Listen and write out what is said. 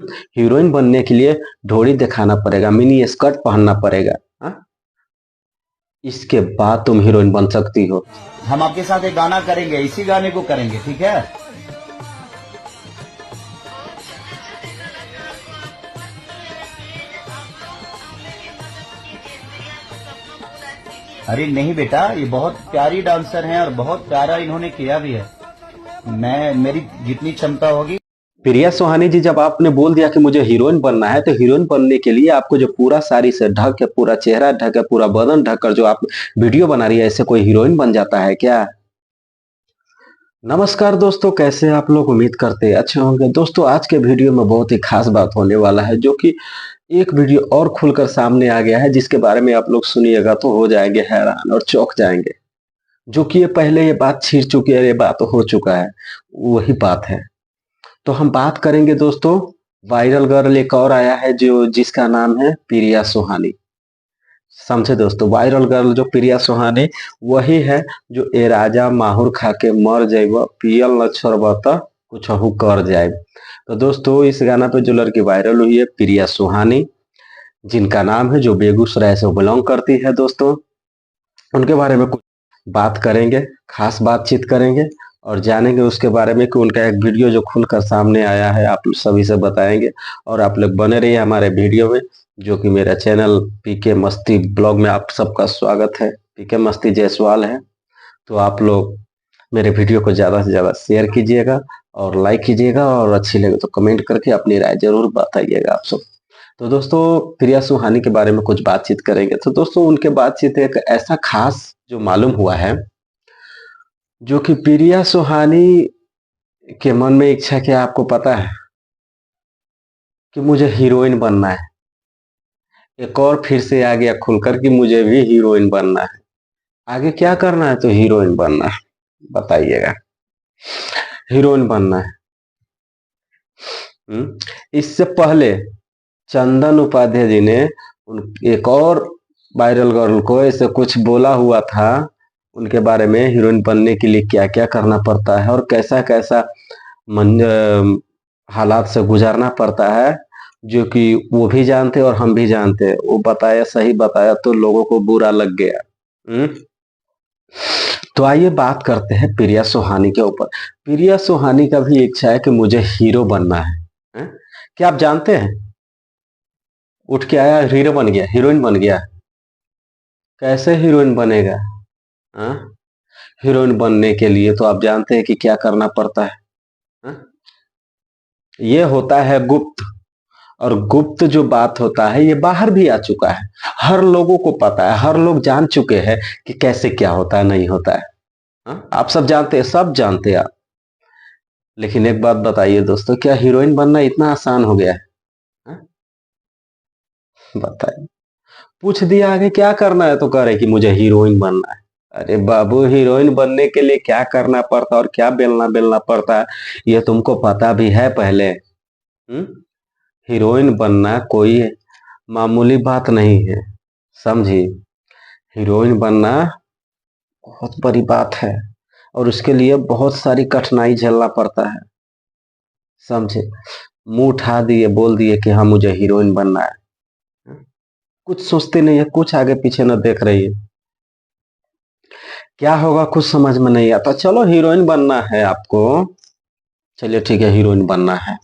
Heroine बनने के लिए ढोड़ी दिखाना पड़ेगा, मिनी स्कर्ट पहनना पड़ेगा। हाँ? इसके बाद तुम हीरोइन बन सकती हो। हम आपके साथ एक गाना करेंगे, इसी गाने को करेंगे, ठीक है? अरे नहीं बेटा, ये बहुत प्यारी डांसर हैं और बहुत प्यारा इन्होंने किया भी है। मेरी जितनी क्षमता होगी। प्रिया सुहानी जी, जब आपने बोल दिया कि मुझे हीरोइन बनना है, तो हीरोइन बनने के लिए आपको जो पूरा साड़ी से ढक के, पूरा चेहरा ढक के, पूरा बदन ढक कर जो आप वीडियो बना रही है, ऐसे कोई हीरोइन बन जाता है क्या? नमस्कार दोस्तों, कैसे आप लोग? उम्मीद करते हैं अच्छे होंगे। दोस्तों, आज के वीडियो में बहुत ही खास बात होने वाला है, जो कि एक वीडियो और खुलकर सामने आ गया है, जिसके बारे में आप लोग सुनिएगा तो हो जाएंगे हैरान और चौंक जाएंगे। जो कि ये पहले ये बात छिड़ चुकी है, ये बात हो चुका है, वही बात है। तो हम बात करेंगे दोस्तों, वायरल गर्ल एक और आया है जो जिसका नाम है प्रिया सुहानी। समझे दोस्तों? वायरल गर्ल जो प्रिया सुहानी, वही है जो ए राजा माहुर खा के मर जाइब, पियल न छोड़ब त कुछ कर जाए। तो दोस्तों, इस गाना पे जो लड़की वायरल हुई है प्रिया सुहानी, जिनका नाम है, जो बेगूसराय से बिलोंग करती है दोस्तों, उनके बारे में कुछ बात करेंगे, खास बातचीत करेंगे और जानेंगे उसके बारे में कि उनका एक वीडियो जो खुलकर सामने आया है, आप सभी से बताएंगे। और आप लोग बने रहिए हमारे वीडियो में, जो कि मेरा चैनल पीके मस्ती ब्लॉग में आप सबका स्वागत है। पीके मस्ती जायसवाल है। तो आप लोग मेरे वीडियो को ज़्यादा से ज़्यादा शेयर कीजिएगा और लाइक कीजिएगा, और अच्छी लगे तो कमेंट करके अपनी राय जरूर बताइएगा आप सब। तो दोस्तों, प्रिया सुहानी के बारे में कुछ बातचीत करेंगे। तो दोस्तों, उनके बातचीत एक ऐसा खास जो मालूम हुआ है, जो कि प्रिया सुहानी के मन में इच्छा क्या आपको पता है? कि मुझे हीरोइन बनना है। एक और फिर से आ गया खुलकर कि मुझे भी हीरोइन बनना है। आगे क्या करना है? तो हीरोइन बनना है। बताइएगा, हीरोइन बनना है। इससे पहले चंदन उपाध्याय जी ने एक और वायरल गर्ल को ऐसे कुछ बोला हुआ था, उनके बारे में, हीरोइन बनने के लिए क्या क्या करना पड़ता है और कैसा कैसा हालात से गुजरना पड़ता है, जो कि वो भी जानते और हम भी जानते। वो बताया, सही बताया तो लोगों को बुरा लग गया। तो आइए बात करते हैं प्रिया सुहानी के ऊपर। प्रिया सुहानी का भी इच्छा है कि मुझे हीरो बनना है? क्या आप जानते हैं? उठ के आया, हीरो बन गया, हीरोइन बन गया। कैसे हीरोइन बनेगा? हाँ? हीरोइन बनने के लिए तो आप जानते हैं कि क्या करना पड़ता है। हाँ? ये होता है गुप्त, और गुप्त जो बात होता है ये बाहर भी आ चुका है। हर लोगों को पता है, हर लोग जान चुके हैं कि कैसे क्या होता है, नहीं होता है। हाँ? आप सब जानते हैं, सब जानते हैं आप। लेकिन एक बात बताइए दोस्तों, क्या हीरोइन बनना इतना आसान हो गया है? हाँ? बताइए। पूछ दिया आगे क्या करना है, तो कह रहे कि मुझे हीरोइन बनना है। अरे बाबू, हीरोइन बनने के लिए क्या करना पड़ता है और क्या बेलना बेलना पड़ता है, ये तुमको पता भी है पहले? हीरोइन बनना कोई मामूली बात नहीं है, समझी? हीरोइन बनना बहुत बड़ी बात है, और उसके लिए बहुत सारी कठिनाई झेलना पड़ता है, समझे? मुंह उठा दिए, बोल दिए कि हाँ मुझे हीरोइन बनना है। कुछ सोचते नहीं है, कुछ आगे पीछे न देख रही है। क्या होगा कुछ समझ में नहीं आता। चलो हीरोइन बनना है आपको, चलिए ठीक है, हीरोइन बनना है।